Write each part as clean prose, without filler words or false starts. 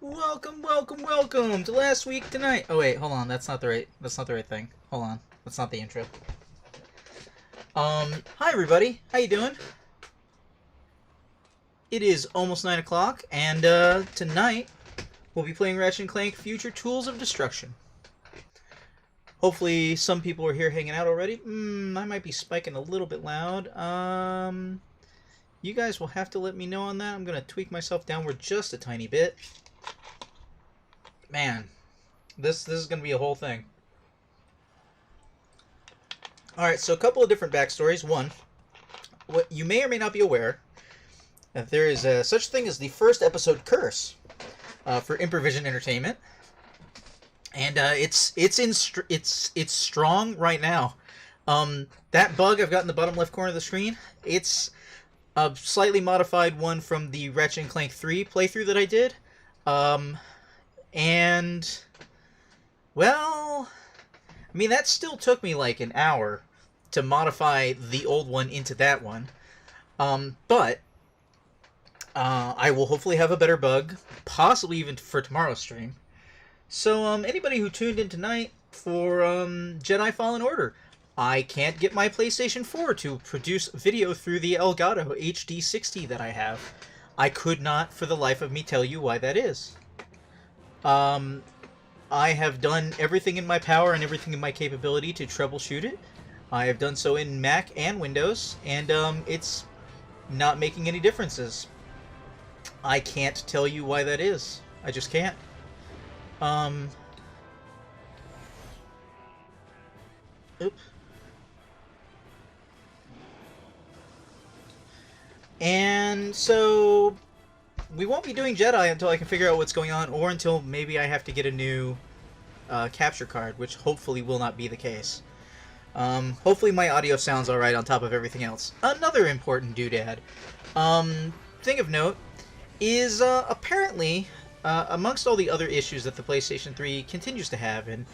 Welcome, welcome, welcome to last week tonight. Oh wait, hold on. That's not the right thing. Hold on. That's not the intro. Hi everybody. How you doing? It is almost 9 o'clock, and tonight we'll be playing Ratchet Clank Future Tools of Destruction. Hopefully some people are here hanging out already. I might be spiking a little bit loud. You guys will have to let me know on that. I'm gonna tweak myself downward just a tiny bit. Man, this is going to be a whole thing. Alright, so a couple of different backstories. One, what you may or may not be aware, that there is such thing as the first episode curse for Improvision Entertainment. And it's strong right now. That bug I've got in the bottom left corner of the screen, it's a slightly modified one from the Ratchet Clank 3 playthrough that I did. And, well, I mean, that still took me like an hour to modify the old one into that one. But I will hopefully have a better bug, possibly even for tomorrow's stream. So, anybody who tuned in tonight for Jedi Fallen Order, I can't get my PlayStation 4 to produce video through the Elgato HD 60 that I have. I could not, for the life of me, tell you why that is. I have done everything in my power and everything in my capability to troubleshoot it. I have done so in Mac and Windows, and it's not making any differences. I can't tell you why that is. I just can't. Oops. And so we won't be doing Jedi until I can figure out what's going on, or until maybe I have to get a new capture card, which hopefully will not be the case. Hopefully my audio sounds alright on top of everything else. Another important doodad thing of note is apparently amongst all the other issues that the PlayStation 3 continues to have, and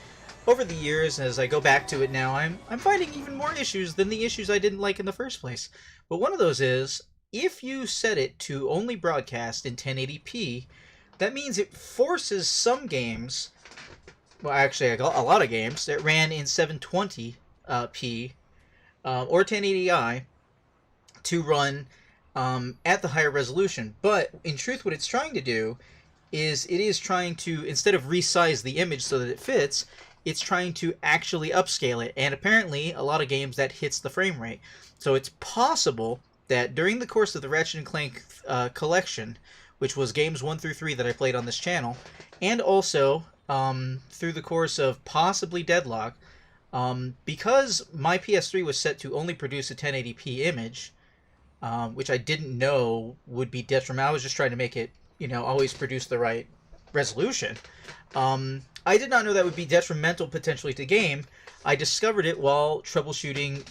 over the years, as I go back to it now, I'm finding even more issues than the issues I didn't like in the first place. But one of those is, if you set it to only broadcast in 1080p, that means it forces some games, well actually a lot of games, that ran in 720p or 1080i to run at the higher resolution. But in truth what it's trying to do is it is trying to, instead of resize the image so that it fits, it's trying to actually upscale it. And apparently a lot of games that hits the frame rate. So it's possible that during the course of the Ratchet & Clank collection, which was games 1 through 3 that I played on this channel, and also through the course of possibly Deadlock, because my PS3 was set to only produce a 1080p image, which I didn't know would be detrimental. I was just trying to make it, you know, always produce the right resolution. I did not know that would be detrimental potentially to game. I discovered it while troubleshooting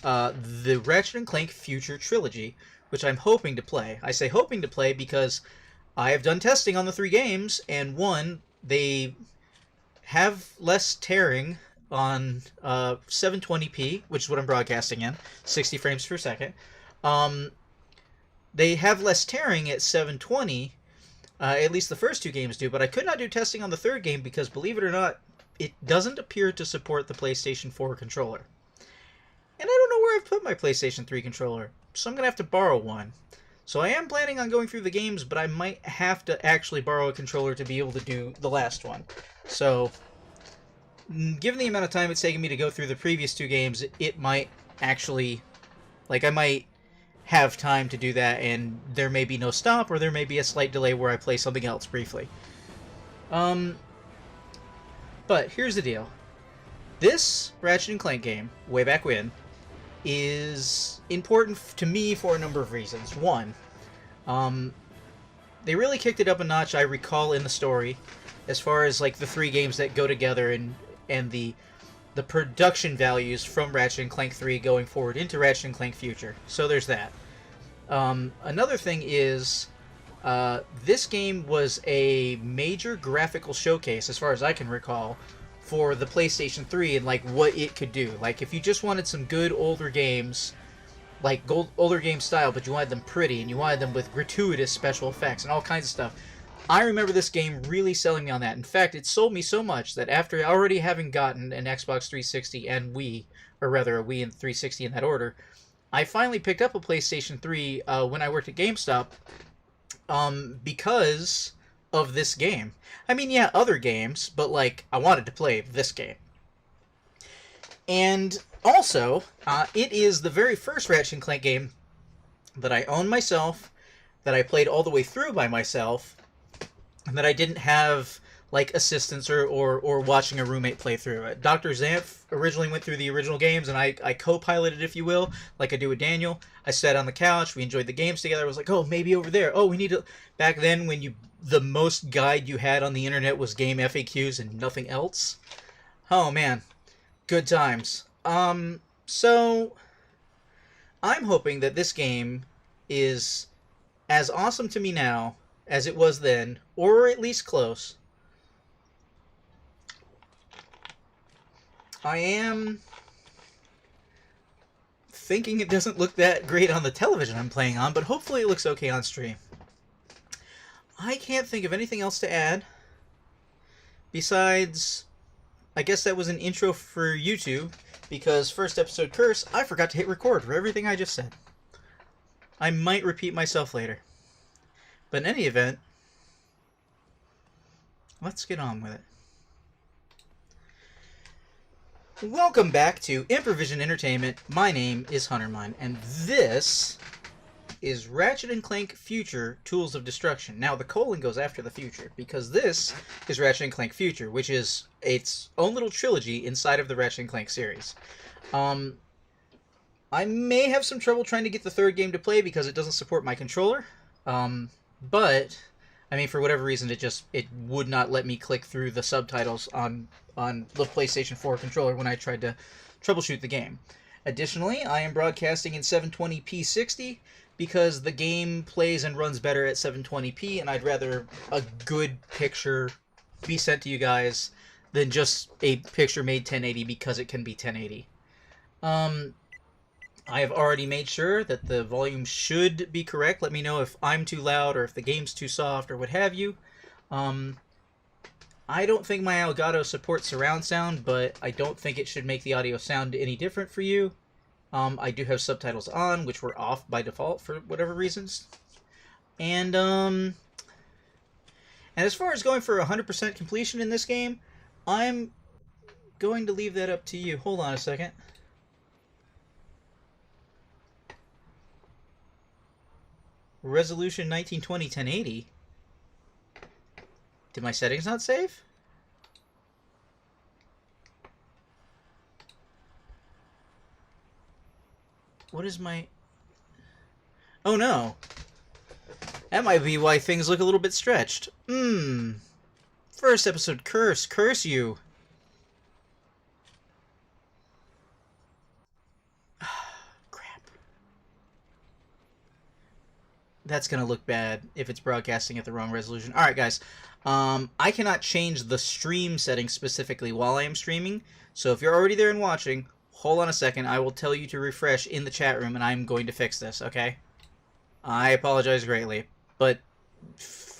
the Ratchet & Clank Future Trilogy, which I'm hoping to play. I say hoping to play because I have done testing on the 3 games, and one, they have less tearing on 720p, which is what I'm broadcasting in, 60 frames per second. They have less tearing at 720, at least the first 2 games do, but I could not do testing on the 3rd game because, believe it or not, it doesn't appear to support the PlayStation 4 controller. And I don't know where I've put my PlayStation 3 controller, so I'm going to have to borrow one. So I am planning on going through the games, but I might have to actually borrow a controller to be able to do the last one. So, given the amount of time it's taken me to go through the previous 2 games, it might actually, like, I might have time to do that, and there may be no stop, or there may be a slight delay where I play something else briefly. But here's the deal. This Ratchet & Clank game, way back when, is important to me for a number of reasons. One, they really kicked it up a notch, I recall, in the story, as far as like the 3 games that go together, and the production values from Ratchet & Clank 3 going forward into Ratchet & Clank Future. So there's that. Another thing is, this game was a major graphical showcase, as far as I can recall, for the PlayStation 3 and like what it could do. Like, if you just wanted some good older games, like older game style, but you wanted them pretty and you wanted them with gratuitous special effects and all kinds of stuff, I remember this game really selling me on that. In fact, it sold me so much that after already having gotten an Xbox 360 and Wii, or rather a Wii and 360 in that order, I finally picked up a PlayStation 3 when I worked at GameStop because of this game. I mean, yeah, other games, but like I wanted to play this game. And also, it is the very first Ratchet and Clank game that I owned myself, that I played all the way through by myself, and that I didn't have like assistants or watching a roommate play through it. Dr. Xanth originally went through the original games, and I co-piloted, if you will, like I do with Daniel. I sat on the couch, we enjoyed the games together. I was like, oh, maybe over there. Oh, we need to... Back then, when the most guide you had on the internet was game FAQs and nothing else. Oh, man. Good times. So... I'm hoping that this game is as awesome to me now as it was then, or at least close. I am thinking it doesn't look that great on the television I'm playing on, but hopefully it looks okay on stream. I can't think of anything else to add besides, I guess that was an intro for YouTube, because first episode curse, I forgot to hit record for everything I just said. I might repeat myself later. But in any event, let's get on with it. Welcome back to Improvision Entertainment. My name is Huntermun, and this is Ratchet Clank Future Tools of Destruction. Now, the colon goes after the future, because this is Ratchet Clank Future, which is its own little trilogy inside of the Ratchet Clank series. I may have some trouble trying to get the third game to play because it doesn't support my controller, but... I mean, for whatever reason, it would not let me click through the subtitles on the PlayStation 4 controller when I tried to troubleshoot the game. Additionally, I am broadcasting in 720p 60 because the game plays and runs better at 720p, and I'd rather a good picture be sent to you guys than just a picture made 1080 because it can be 1080. I have already made sure that the volume should be correct. Let me know if I'm too loud or if the game's too soft or what have you. I don't think my Elgato supports surround sound, but I don't think it should make the audio sound any different for you. I do have subtitles on, which were off by default for whatever reasons. And as far as going for 100% completion in this game, I'm going to leave that up to you. Hold on a second. Resolution 1920 1080. Did my settings not save? What is my... Oh no. That might be why things look a little bit stretched. First episode curse. Curse you. That's going to look bad if it's broadcasting at the wrong resolution. Alright, guys. I cannot change the stream settings specifically while I am streaming. So if you're already there and watching, hold on a second. I will tell you to refresh in the chat room, and I'm going to fix this, okay? I apologize greatly. But